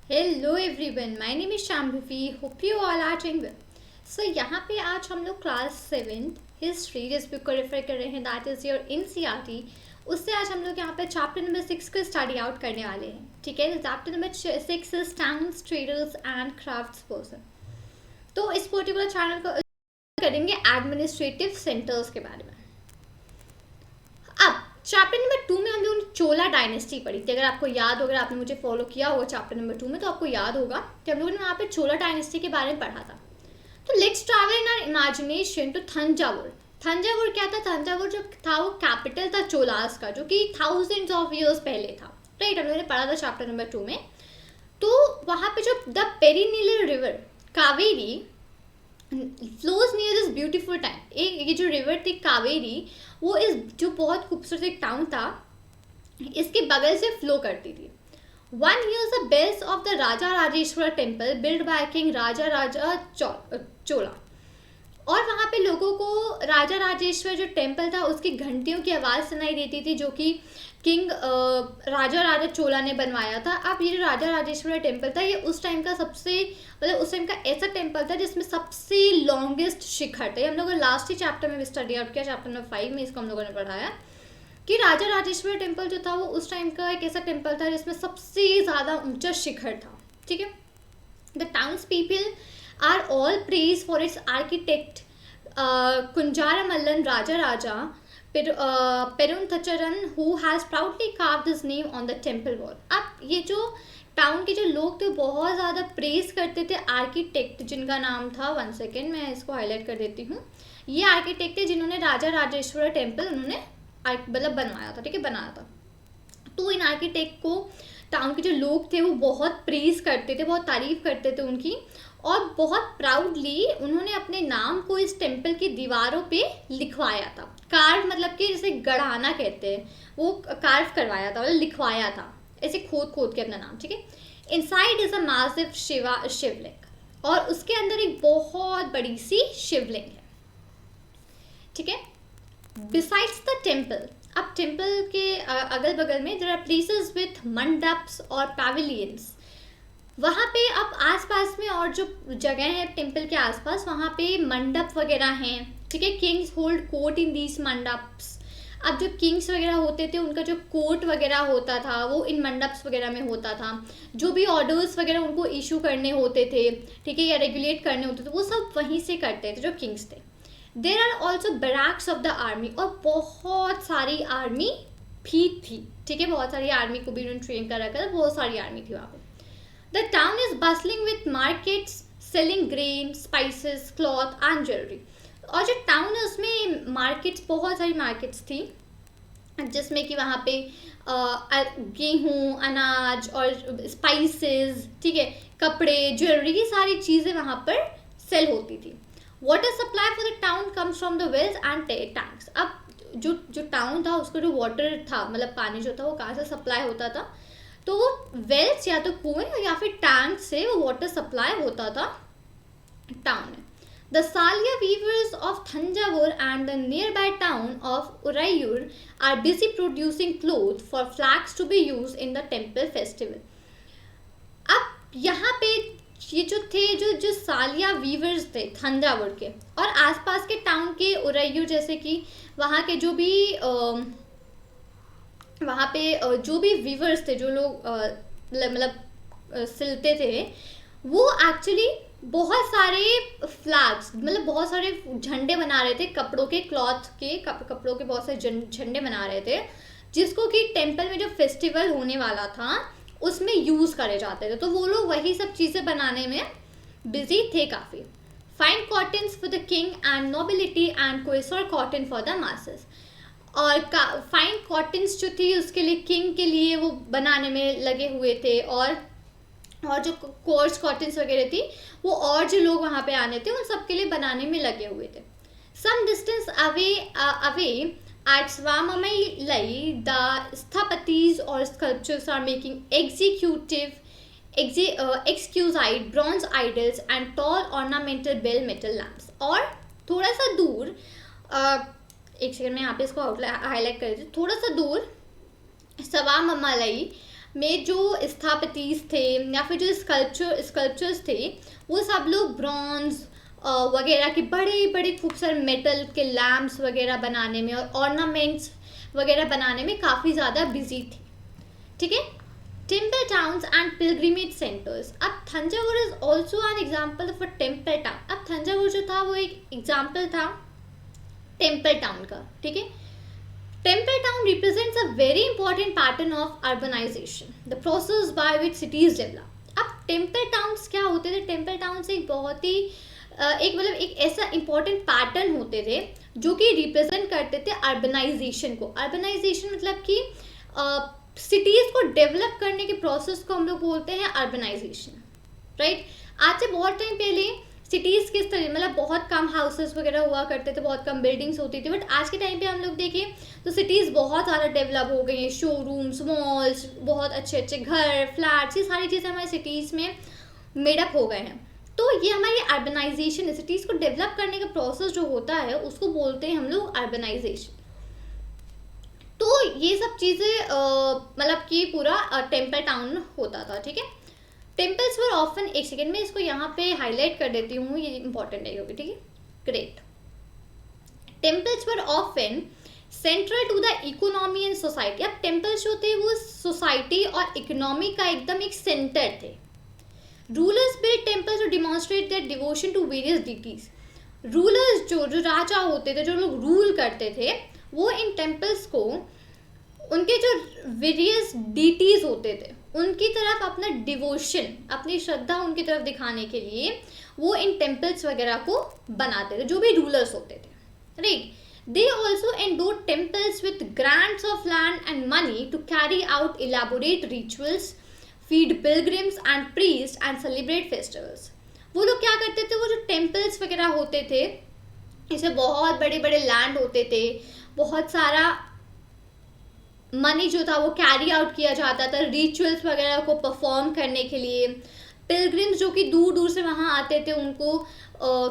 Hello everyone, my name is Shambhavi. Hope you all are doing well. So यहाँ पे आज हम लोग क्लास 7 हिस्ट्री जिस बुक को रेफर कर रहे हैं, दैट इज़ योर एनसीईआरटी। उससे आज हम लोग यहाँ पे चैप्टर नंबर 6 को स्टडी आउट करने वाले हैं। ठीक है, chapter number 6 is towns, traders and crafts person. तो इस पर्टिकुलर चैनल को करेंगे एडमिनिस्ट्रेटिव सेंटर्स के बारे में। अब चैप्टर नंबर 2 में हम लोगों ने चोला डायनेस्टी पढ़ी थी। अगर आपको याद हो, अगर आपने मुझे फॉलो किया होगा चैप्टर नंबर 2 में, तो आपको याद होगा कि हम लोगों ने वहाँ पे चोला डायनेस्टी के बारे में पढ़ा था। तो let's travel in our imagination to Thanjavur. Thanjavur क्या था? थंजावुर जो था वो कैपिटल था चोलास का, जो कि थाउजेंड्स ऑफ ईयर्स पहले था। राइट, हम लोगों ने पढ़ा था चैप्टर नंबर 2 में। तो वहाँ पे जो the perennial river Kaveri flows near this beautiful town. ये जो रिवर थी कावेरी, वो इस जो बहुत खूबसूरत एक टाउन था, इसके बगल से फ्लो करती थी। One hears the bells of the Raja Rajeshwara temple build by king Raja Raja Chola. और वहाँ पे लोगों को राजा राजेश्वर जो टेम्पल था उसकी घंटियों की आवाज़ सुनाई देती थी, जो कि किंग राजा राजा चोला ने बनवाया था। अब ये जो राजा राजेश्वर टेम्पल था, ये उस टाइम का सबसे मतलब उस टाइम का ऐसा टेम्पल था जिसमें सबसे लॉन्गेस्ट शिखर था। हम लोगों ने लास्ट ही चैप्टर में स्टडी आउट किया, चैप्टर नंबर 5 में इसको हम लोगों ने पढ़ाया कि राजा राजेश्वर टेम्पल जो था वो उस टाइम का एक ऐसा टेम्पल था जिसमें सबसे ज़्यादा ऊंचा शिखर था। ठीक है, the towns people are all praise for its architect Kunjaramallan Raja Raja Perunthacharan, who has proudly carved his name on the temple wall. अब ये जो टाउन के जो लोग थे बहुत ज़्यादा प्रेज करते थे आर्किटेक्ट, जिनका नाम था, 1 सेकेंड मैं इसको हाईलाइट कर देती हूँ। ये आर्किटेक्ट थे जिन्होंने राजा राजेश्वर टेम्पल उन्होंने मतलब बनवाया था। ठीक है, बनाया था। तो इन आर्किटेक्ट को टाउन के जो लोग थे वो बहुत प्रेज करते थे, बहुत तारीफ करते थे उनकी, और बहुत प्राउडली उन्होंने अपने नाम को इस टेम्पल की दीवारों पे लिखवाया था। कार्व मतलब कि जैसे गढ़ाना कहते हैं, वो कार्व करवाया था, मतलब लिखवाया था, ऐसे खोद खोद के अपना नाम। ठीक है, इनसाइड इज अ मैसिव शिवलिंग, और उसके अंदर एक बहुत बड़ी सी शिवलिंग है। ठीक है, बिसाइड्स द टेम्पल, अब टेम्पल के अगल बगल में there are places with mandaps और पैविलियंस। वहाँ पे अब आसपास में और जो जगह है टेम्पल के आसपास, वहाँ पे मंडप वगैरह हैं। ठीक है, Kings hold court in these mandaps. अब जो किंग्स वगैरह होते थे उनका जो कोर्ट वगैरह होता था वो इन मंडप्स वगैरह में होता था। जो भी ऑर्डर्स वगैरह उनको इशू करने होते थे, ठीक है, या रेगुलेट करने होते थे, वो सब वहीं से करते थे जो किंग्स थे। There are also barracks of the army, और बहुत सारी आर्मी भी थी। ठीक है, बहुत सारी आर्मी को भी उन्होंने ट्रेन कर रखा था, बहुत सारी आर्मी थी वहाँ पे। The town is bustling with markets selling grain, spices, cloth and jewellery. और जो टाउन है उसमें मार्केट्स, बहुत सारी मार्केट्स थी, जिसमें कि वहाँ पे गेहूँ, अनाज और स्पाइसेस, ठीक है, कपड़े, ज्वेलरी, ये सारी चीज़ें वहाँ पर सेल होती थी। Water supply for the town comes from the wells and tanks. अब जो टाउन था उसका जो वाटर था, मतलब पानी जो था, वो कहाँ से सप्लाई होता था? तो वो वेल्स या तो कुएं या फिर टैंक से वो वाटर सप्लाई होता था टाउन में। The Saliya weavers of Thanjavur and the nearby town of Uraiyur are busy producing cloth for flags to be use in the temple festival. अब यहाँ पे ये जो थे जो सालिया वीवर्स थे थंजावुर के और आसपास के टाउन के, उरायूर जैसे कि वहाँ के जो भी वहाँ पे जो भी वीवर्स थे, जो लोग मतलब सिलते थे, वो एक्चुअली बहुत सारे फ्लैग्स, मतलब बहुत सारे झंडे बना रहे थे कपड़ों के, क्लॉथ के, कपड़ों के बहुत सारे झंडे बना रहे थे, जिसको कि टेम्पल में जो फेस्टिवल होने वाला था उसमें यूज़ करे जाते थे। तो वो लोग वही सब चीज़ें बनाने में बिजी थे काफ़ी। Fine cottons for the king and nobility and coarser cotton for the masses. और फाइन कॉटन्स जो थी उसके लिए, किंग के लिए वो बनाने में लगे हुए थे, और जो कोर्स कॉटन्स वगैरह थी वो और जो लोग वहाँ पे आने थे उन सब के लिए बनाने में लगे हुए थे। Some distance away at Swamamalai, the sthapatis or sculptures are making exquisite bronze idols and tall ornamental bell metal lamps. और थोड़ा सा दूर, एक सेकंड में यहाँ पे इसको हाईलाइट कर देती हूँ, थोड़ा सा दूर सवाममलई में जो स्थापतीस थे या फिर जो स्कल्पचर्स थे, वो सब लोग ब्रॉन्ज वगैरह के बड़े बड़े खूबसूरत मेटल के लैम्प्स वगैरह बनाने में और ऑर्नामेंट्स वगैरह बनाने में काफ़ी ज़्यादा बिजी थे। ठीक है, temple towns and pilgrimage centres. अब Thanjavur is also an example of a temple town. अब थंजावुर जो था वो एक एग्जाम्पल था टेम्पल टाउन का। ठीक है, temple town represents a very important pattern of urbanisation, the process by which cities develop. अब टेम्पल टाउन्स क्या होते थे? टेम्पल टाउन्स एक बहुत ही एक ऐसा इंपॉर्टेंट पैटर्न होते थे जो कि रिप्रेजेंट करते थे अर्बनाइजेशन को। अर्बनाइजेशन मतलब कि सिटीज़ को डेवलप करने के प्रोसेस को हम लोग बोलते हैं अर्बनाइजेशन, राइट। आज से बहुत टाइम पहले सिटीज़ किस तरह, मतलब बहुत कम हाउसेस वगैरह हुआ करते थे, बहुत कम बिल्डिंग्स होती थी, बट आज के टाइम पे हम लोग देखें तो सिटीज़ बहुत ज़्यादा डेवलप हो गई हैं। शोरूम्स, मॉल्स, बहुत अच्छे अच्छे घर, फ्लैट्स, ये सारी चीज़ें हमारे सिटीज़ में मेडअप हो गए हैं। तो ये हमारी अर्बनाइजेशन, सिटीज़ को डेवलप करने का प्रोसेस जो होता है उसको बोलते हैं हम लोग अर्बनाइजेशन। तो ये सब चीज़ें मतलब कि पूरा टेम्पल टाउन होता था। ठीक है, टेम्पल्स वर ऑफन, एक सेकेंड में इसको यहाँ पे हाईलाइट कर देती हूँ, ये इंपॉर्टेंट है क्योंकि, ठीक है, great. Temples were often central to the economy and society. अब टेम्पल्स जो थे वो सोसाइटी और इकोनॉमी का एकदम एक सेंटर थे। Rulers build temples to demonstrate their devotion to various deities. Rulers जो राजा होते थे, जो लोग रूल करते थे, वो इन टेम्पल्स को उनके जो वेरियस डीटीज होते थे उनकी तरफ अपना डिवोशन, अपनी श्रद्धा उनकी तरफ दिखाने के लिए वो इन टेम्पल्स वगैरह को बनाते थे, जो भी रूलर्स होते थे, right. They also endowed temples with grants of land and money to carry out elaborate rituals, feed pilgrims and priest and celebrate festivals. वो लोग क्या करते थे, वो जो टेम्पल्स वगैरह होते थे, इसमें बहुत बड़े बड़े लैंड होते थे, बहुत सारा मनी जो था वो कैरी आउट किया जाता था रिचुअल्स वगैरह को परफॉर्म करने के लिए। पिलग्रिम्स जो कि दूर दूर से वहाँ आते थे उनको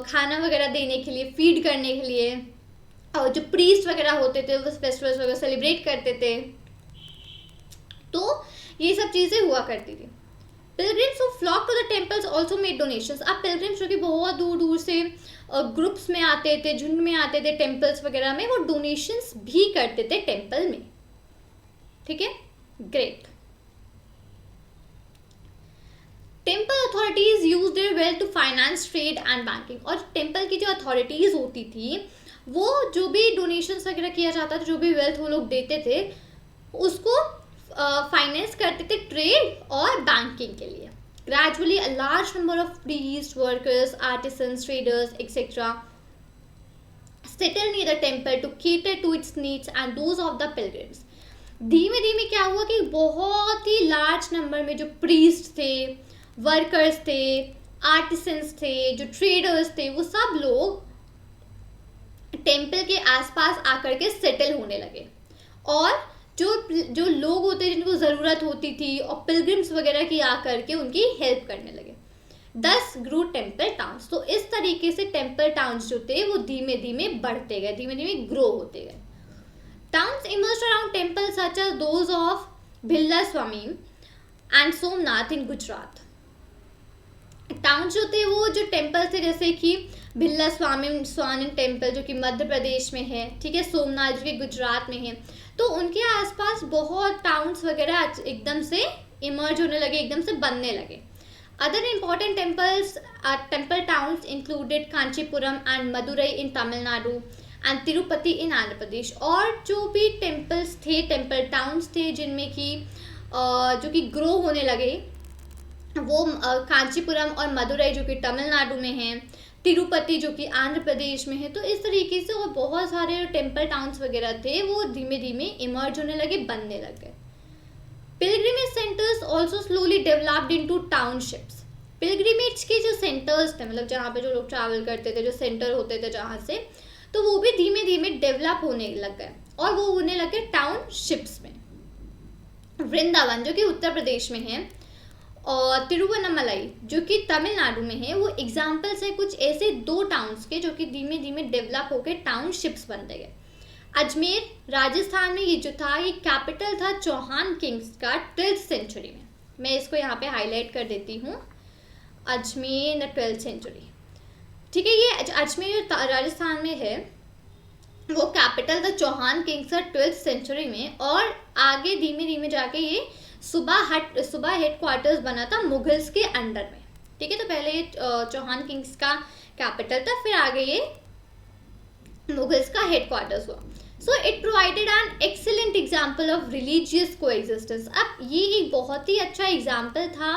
खाना वगैरह देने के लिए, फीड करने के लिए, और जो प्रीस्ट वगैरह होते थे वो फेस्टिवल्स वगैरह सेलिब्रेट करते थे। तो ये सब चीज़ें हुआ करती थी। Pilgrims who flock to the temples also made donations. अब पिलग्रिम्स जो कि बहुत दूर दूर से ग्रुप्स में आते थे, झुंड में आते थे टेम्पल्स वगैरह में, वो डोनेशंस भी करते थे टेम्पल में। ठीक है, great. Temple authorities use their wealth to finance trade and banking. और टेम्पल की जो अथॉरिटीज होती थी वो जो भी डोनेशंस वगैरह किया जाता था, जो भी वेल्थ वो लोग देते थे, उसको फाइनेंस करते थे ट्रेड और बैंकिंग के लिए। Gradually a large number of priest, workers, artisans, traders etcetera settle near the temple to cater to its needs and those of the pilgrims. धीमे धीमे क्या हुआ कि बहुत ही लार्ज नंबर में जो प्रीस्ट थे, वर्कर्स थे, आर्टिसंस थे, जो ट्रेडर्स थे, वो सब लोग टेम्पल के आसपास आकर के सेटल होने लगे। और जो लोग होते हैं जिनको ज़रूरत होती थी, और पिलग्रिम्स वगैरह की आकर के उनकी हेल्प करने लगे। दस ग्रू टेम्पल टाउन्स। तो इस तरीके से टेम्पल टाउन्स जो थे वो धीमे धीमे बढ़ते गए, धीमे धीमे ग्रो होते गए। Towns emerged around temples such as those of Bhillaswamy and Somnath in Gujarat. Towns जो थे वो जो टेम्पल थे, जैसे कि भिल्लास्वामी टेम्पल जो कि मध्य प्रदेश में है, ठीक है, सोमनाथ जो कि गुजरात में है, तो उनके आसपास बहुत टाउन्स वगैरह एकदम से इमर्ज होने लगे, एकदम से बनने लगे। Other important temple towns included Kanchipuram and Madurai in Tamil Nadu and Tirupati in Andhra Pradesh. और जो भी टेम्पल्स थे, टेम्पल टाउन्स थे जिनमें कि जो कि ग्रो होने लगे, वो कांचीपुरम और मदुरई जो कि तमिलनाडु में है, तिरुपति जो कि आंध्र प्रदेश में है। तो इस तरीके से और बहुत सारे टेम्पल टाउन्स वगैरह थे वो धीमे धीमे इमर्ज होने लगे, बनने लग गए। Pilgrimage centres also slowly developed into townships. Pilgrimage के जो सेंटर्स थे, मतलब जहाँ पे जो लोग ट्रैवल करते थे, जो सेंटर होते थे जहाँ से, तो वो भी धीमे धीमे डेवलप होने लग गए और वो होने लगे टाउनशिप्स में। वृंदावन जो कि उत्तर प्रदेश में है और तिरुवन्नमलाई जो कि तमिलनाडु में है, वो एग्जाम्पल्स है कुछ ऐसे दो टाउन्स के जो कि धीमे धीमे डेवलप होकर टाउनशिप्स बनते गए। अजमेर राजस्थान में ये जो था ये कैपिटल था चौहान किंग्स का 12th सेंचुरी में। मैं इसको यहाँ पे हाईलाइट कर देती हूँ, अजमेर इन द 12th सेंचुरी। ठीक है, ये अजमेर राजस्थान में है, वो कैपिटल था चौहान किंग्स का 12th सेंचुरी में, और आगे धीमे धीमे जाके ये सुबह हेडक्वार्टर्स बना था मुगल्स के अंडर में। ठीक है, तो पहले ये चौहान किंग्स का कैपिटल था, फिर आगे ये मुगल्स का हेडक्वार्टर्स हुआ। So it provided an excellent example of religious coexistence. अब ये एक बहुत ही अच्छा एग्जाम्पल था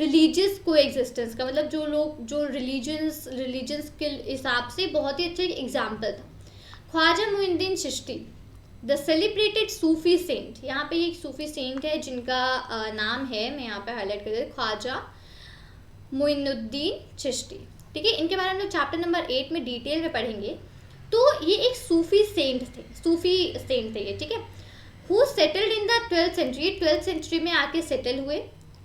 रिलीजियस कोएग्जिस्टेंस का, मतलब जो लोग जो रिलीजन्स के हिसाब से बहुत ही अच्छा एग्जाम्पल था। Khwaja Moinuddin Chishti, the celebrated Sufi saint, यहाँ पे एक सूफी सेंट है जिनका नाम है, मैं यहाँ पे हाईलाइट कर देती हूँ, ख्वाजा मुइनुद्दीन चिश्ती। ठीक है, इनके बारे में हम लोग चैप्टर नंबर 8 में डिटेल में पढ़ेंगे। तो ये एक सूफी सेंट थे ये। ठीक है, who settled in the 12th century, 12th century में आके सेटल हुए।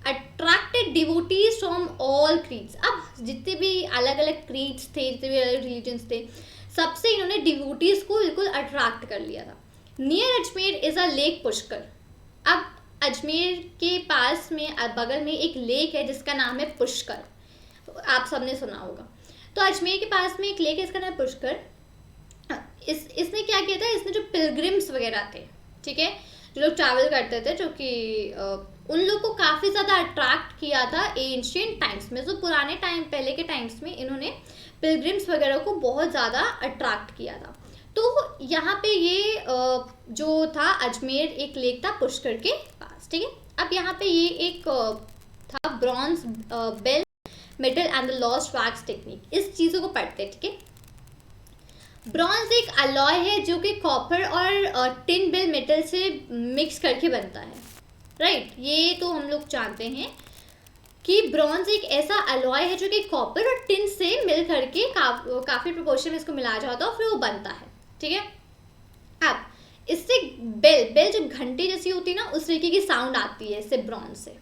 Attracted devotees from all creeds, अब जितने भी अलग अलग क्रीड्स थे, जितने भी अलग रिलीजन्स थे, सबसे इन्होंने डिवोटीज को बिल्कुल अट्रैक्ट कर लिया था। Near Ajmer is a lake Pushkar, अब अजमेर के पास में बगल में एक लेक है जिसका नाम है पुष्कर, आप सबने सुना होगा। तो अजमेर के पास में एक लेक है, इसका नाम है पुष्कर। इसने क्या किया था, इसने जो पिलग्रिम्स वगैरह थे, ठीक है, जो लोग ट्रैवल करते थे, जो कि उन लोग को काफ़ी ज़्यादा अट्रैक्ट किया था एंशिएंट टाइम्स में। जो पुराने टाइम पहले के टाइम्स में इन्होंने पिलग्रिम्स वगैरह को बहुत ज़्यादा अट्रैक्ट किया था। तो यहाँ पे ये जो था अजमेर एक लेक था पुष्कर के पास। ठीक है, अब यहाँ पे ये एक था bronze bell metal and the lost wax technique, इस चीज़ों को पढ़ते हैं। ठीक है, ब्रॉन्ज एक अलॉय है जो कि कॉपर और टिन बेल मेटल से मिक्स करके बनता है, राइट। ये तो हम लोग जानते हैं कि ब्रॉन्ज एक ऐसा अलॉय है जो कि कॉपर और टिन से मिल करके काफ़ी प्रोपोर्शन में इसको मिलाया जाता है और फिर वो बनता है। ठीक है, अब इससे बेल जो घंटे जैसी होती है ना, उस तरीके की साउंड आती है इससे ब्रॉन्ज से।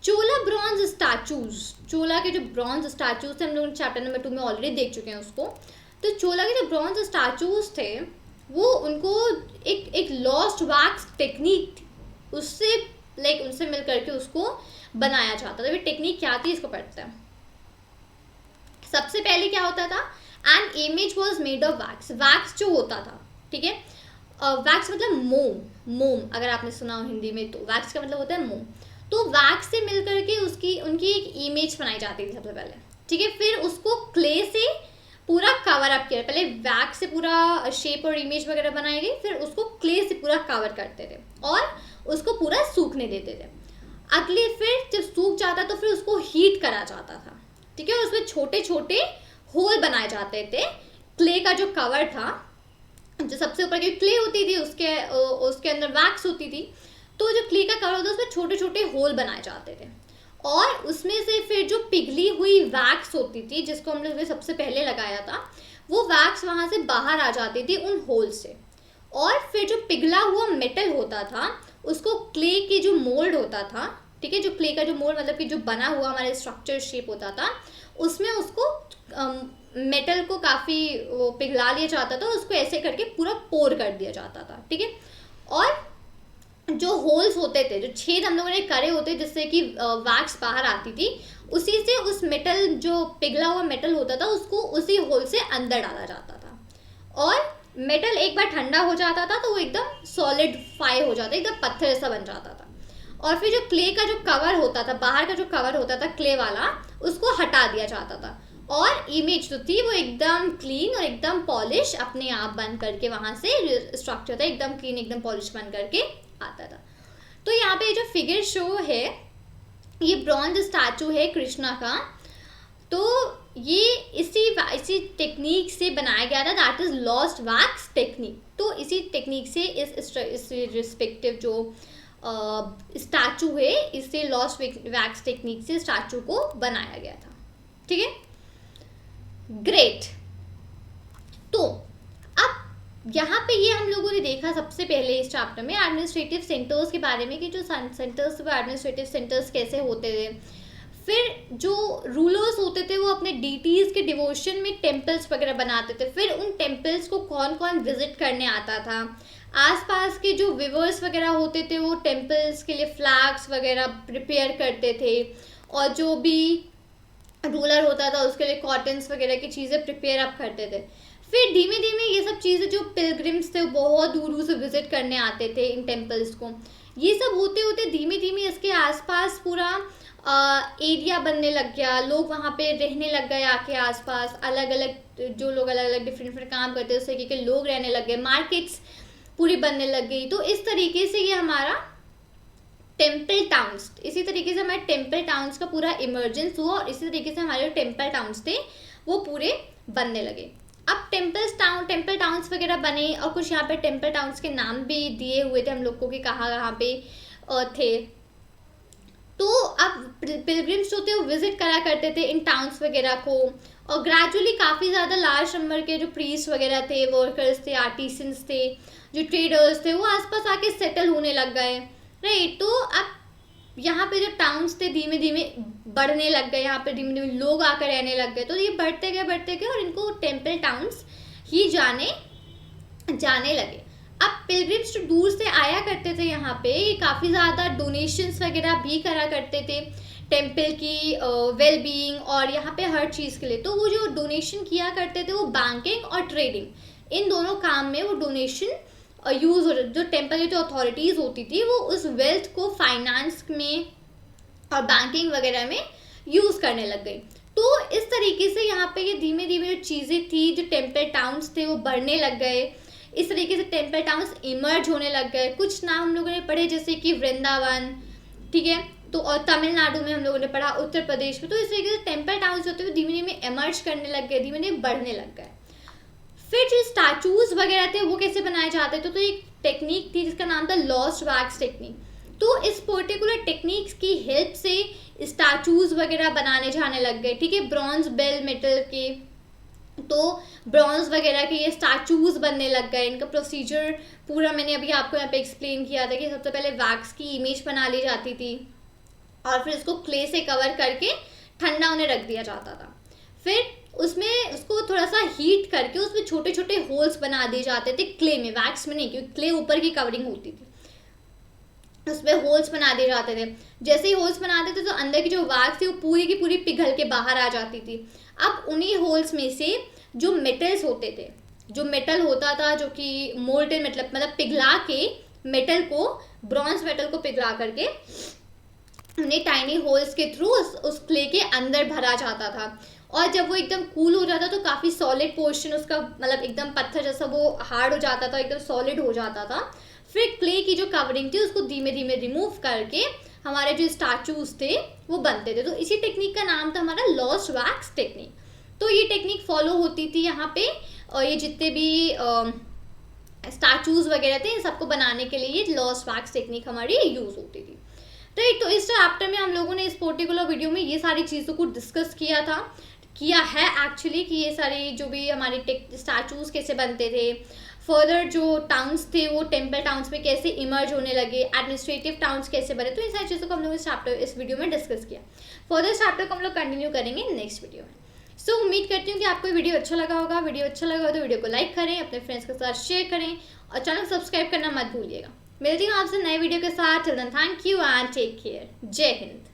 चोला ब्रॉन्ज स्टैचूज, चोला के जो ब्रॉन्ज स्टैचूज थे हम लोग चैप्टर नंबर 2 में ऑलरेडी देख चुके हैं उसको। तो चोला के जो ब्रॉन्ज स्टैचूज थे वो उनको एक लॉस्ट वैक्स टेक्निक थी, उससे उनसे मिल करके उसको बनाया जाता था। ये टेक्निक क्या थी इसको पढ़ते हैं। सबसे पहले क्या होता था, an image was made of wax, wax जो होता था, ठीक है, वैक्स मतलब मोम अगर आपने सुना हो हिंदी में, तो वैक्स का मतलब होता है मोम। तो वैक्स से मिल करके उनकी एक इमेज बनाई जाती थी सबसे पहले। ठीक है, फिर उसको क्ले से पूरा कवर अप किया, पहले वैक्स से पूरा शेप और इमेज वगैरह बनाई गई, फिर उसको क्ले से पूरा कवर करते थे और उसको पूरा सूखने देते थे। अगले फिर जब सूख जाता तो फिर उसको हीट करा जाता था। ठीक है, उसमें छोटे छोटे होल बनाए जाते थे। क्ले का जो कवर था, जो सबसे ऊपर की क्ले होती थी उसके अंदर वैक्स होती थी, तो जो क्ले का कवर होता है उसमें छोटे छोटे होल बनाए जाते थे और उसमें से फिर जो पिघली हुई वैक्स होती थी जिसको हम लोग ने सबसे पहले लगाया था, वो वैक्स वहाँ से बाहर आ जाती थी उन होल से। और फिर जो पिघला हुआ मेटल होता था उसको क्ले के जो मोल्ड होता था, ठीक है, जो क्ले का जो मोल्ड मतलब कि जो बना हुआ हमारे स्ट्रक्चर शेप होता था, उसमें उसको मेटल को काफ़ी पिघला लिया जाता था, उसको ऐसे करके पूरा पोर कर दिया जाता था। ठीक है, और जो होल्स होते थे, जो छेद हम लोगों ने करे होते जिससे कि वैक्स बाहर आती थी, उसी से उस मेटल जो पिघला हुआ मेटल होता था उसको उसी होल से अंदर डाला जाता था और मेटल एक बार ठंडा हो जाता था तो वो एकदम सॉलिडिफाई हो जाता, एकदम पत्थर जैसा बन जाता था। और फिर जो क्ले का जो कवर होता था, बाहर का जो कवर होता था क्ले वाला, उसको हटा दिया जाता था और इमेज जो थी वो एकदम क्लीन और एकदम पॉलिश अपने आप बन करके वहाँ से स्ट्रक्चर था एकदम क्लीन एकदम पॉलिश बन करके आता था। तो यहाँ पे जो फिगर शो है ये ब्रॉन्ज स्टैचू है कृष्णा का, तो ये इसी टेक्निक से बनाया गया था, that is lost wax technique. तो इसी टेक्निक से इस रिस्पेक्टिव जो स्टैचू है, इससे लॉस्ट वैक्स टेक्निक से स्टैचू को बनाया गया था। ठीक है, ग्रेट। तो अब यहाँ पे ये हम लोगों ने देखा सबसे पहले इस चैप्टर में एडमिनिस्ट्रेटिव सेंटर्स के बारे में कि जो सेंटर्स वो एडमिनिस्ट्रेटिव सेंटर्स कैसे होते थे। फिर जो रूलर्स होते थे वो अपने डीटीज के डिवोशन में टेम्पल्स वगैरह बनाते थे। फिर उन टेम्पल्स को कौन कौन विजिट करने आता था, आसपास के जो विवर्स वगैरह होते थे वो टेम्पल्स के लिए फ्लैग्स वगैरह प्रिपेयर करते थे, और जो भी रूलर होता था उसके लिए कॉटन्स वगैरह की चीज़ें प्रिपेयर अप करते थे। फिर धीमे धीमे ये सब चीज़ें, जो पिलग्रिम्स थे वो बहुत दूर दूर से विजिट करने आते थे इन टेम्पल्स को, ये सब होते होते धीमे धीमे इसके आसपास पूरा एरिया बनने लग गया। लोग वहाँ पे रहने लग गए आके आसपास, अलग अलग जो लोग अलग अलग डिफरेंट डिफरेंट काम करते थे उस तरीके के लोग रहने लग गए, मार्केट्स पूरी बनने लग गई। तो इस तरीके से ये हमारा टेम्पल टाउन्स, इसी तरीके से हमारे टेम्पल टाउन्स का पूरा इमर्जेंस हुआ, और इसी तरीके से हमारे जो टेम्पल टाउन्स थे वो पूरे बनने लगे। अब टेम्पल टाउन्स वगैरह बने, और कुछ यहाँ पे टेम्पल टाउन्स के नाम भी दिए हुए थे हम लोग को कि कहाँ पे थे। तो अब पिलग्रिम्स जो थे वो विजिट करा करते थे इन टाउन्स वगैरह को, और ग्रेजुअली काफ़ी ज़्यादा लार्ज नंबर के जो प्रीस्ट वगैरह थे, वर्कर्स थे, आर्टिसंस थे, जो ट्रेडर्स थे, वो आसपास आके सेटल होने लग गए, राइट। तो अब यहाँ पे जो टाउन्स थे धीमे धीमे बढ़ने लग गए, यहाँ पे धीमे धीमे लोग आकर रहने लग गए। तो ये बढ़ते गए और इनको टेम्पल टाउन्स ही जाने लगे। अब पिलग्रिम्स जो दूर से आया करते थे यहाँ पे, ये काफ़ी ज़्यादा डोनेशंस वगैरह भी करा करते थे टेम्पल की वेल बीइंग और यहाँ पे हर चीज़ के लिए। तो वो जो डोनेशन किया करते थे वो बैंकिंग और ट्रेडिंग इन दोनों काम में वो डोनेशन यूज़ हो, जो टेम्पल की जो अथॉरिटीज़ होती थी वो उस वेल्थ को फाइनेंस में और बैंकिंग वगैरह में यूज़ करने लग गई। तो इस तरीके से यहाँ पे ये धीमे धीमे जो चीज़ें थी, जो टेम्पल टाउन्स थे वो बढ़ने लग गए। इस तरीके से टेम्पल टाउन्स इमर्ज होने लग गए। कुछ नाम हम लोगों ने पढ़े जैसे कि वृंदावन, ठीक है, तो और तमिलनाडु में हम लोगों ने पढ़ा, उत्तर प्रदेश में। तो इस तरीके से टेम्पल टाउन्स होते हुए धीमे धीमे इमर्ज करने लग गए, धीमे धीमे बढ़ने लग गए। फिर जो स्टैचूज वगैरह थे वो कैसे बनाए जाते थे, तो एक टेक्निक थी जिसका नाम था लॉस्ट वैक्स टेक्निक। तो इस पर्टिकुलर टेक्निक्स की हेल्प से स्टैचूज वगैरह बनाने जाने लग गए, ठीक है, ब्रॉन्ज, बेल मेटल के। तो ब्रॉन्ज वगैरह के ये स्टैचूज बनने लग गए। इनका प्रोसीजर पूरा मैंने अभी आपको यहाँ पे एक्सप्लेन किया था कि सबसे पहले वैक्स की इमेज बना ली जाती थी और फिर इसको क्ले से कवर करके ठंडा होने रख दिया जाता था। फिर उसमें उसको थोड़ा सा हीट करके उसमें छोटे छोटे होल्स बना दिए जाते थे, क्ले में, वैक्स में नहीं, क्योंकि क्ले ऊपर की कवरिंग होती थी, उसमें होल्स बना दिए जाते थे। जैसे ही होल्स बनाते थे तो अंदर की जो वैक्स थी वो पूरी की पूरी पिघल के बाहर आ जाती थी। अब उन्हीं होल्स में से जो मेटल्स होते थे, जो मेटल होता था जो कि मोल्टेन मतलब पिघला के मेटल को, ब्रॉन्ज मेटल को पिघला करके उन्हें टाइनी होल्स के थ्रू उस क्ले के अंदर भरा जाता था। और जब वो एकदम कूल हो जाता तो काफ़ी सॉलिड पोर्शन उसका, मतलब एकदम पत्थर जैसा वो हार्ड हो जाता था, एकदम सॉलिड हो जाता था। फिर क्ले की जो कवरिंग थी उसको धीमे धीमे रिमूव करके हमारे जो स्टैचूज थे वो बनते थे। तो इसी टेक्निक का नाम था हमारा लॉस्ट वैक्स टेक्निक। तो ये टेक्निक फॉलो होती थी यहाँ पे, और ये जितने भी स्टैचूज वगैरह थे इन सबको बनाने के लिए ये लॉस्ट वैक्स टेक्निक हमारी यूज़ होती थी। तो इस चैप्टर में हम लोगों ने इस पर्टिकुलर वीडियो में ये सारी चीज़ों को डिस्कस किया है एक्चुअली, कि ये सारी जो भी हमारे स्टैचूज कैसे बनते थे, फर्दर जो टाउन्स थे वो टेम्पल टाउन्स में कैसे इमर्ज होने लगे, एडमिनिस्ट्रेटिव टाउन्स कैसे बने। तो इन सारी चीज़ों को हम लोग इस वीडियो में डिस्कस किया। फर्दर चैप्टर को हम लोग कंटिन्यू करेंगे नेक्स्ट वीडियो में। सो उम्मीद करती हूँ कि आपको वीडियो अच्छा लगा होगा। वीडियो अच्छा लगा हो तो वीडियो को लाइक करें, अपने फ्रेंड्स के साथ शेयर करें और चैनल सब्सक्राइब करना मत भूलिएगा। मिलती हूँ आपसे नए वीडियो के साथ। Till then thank you and take care. जय हिंद।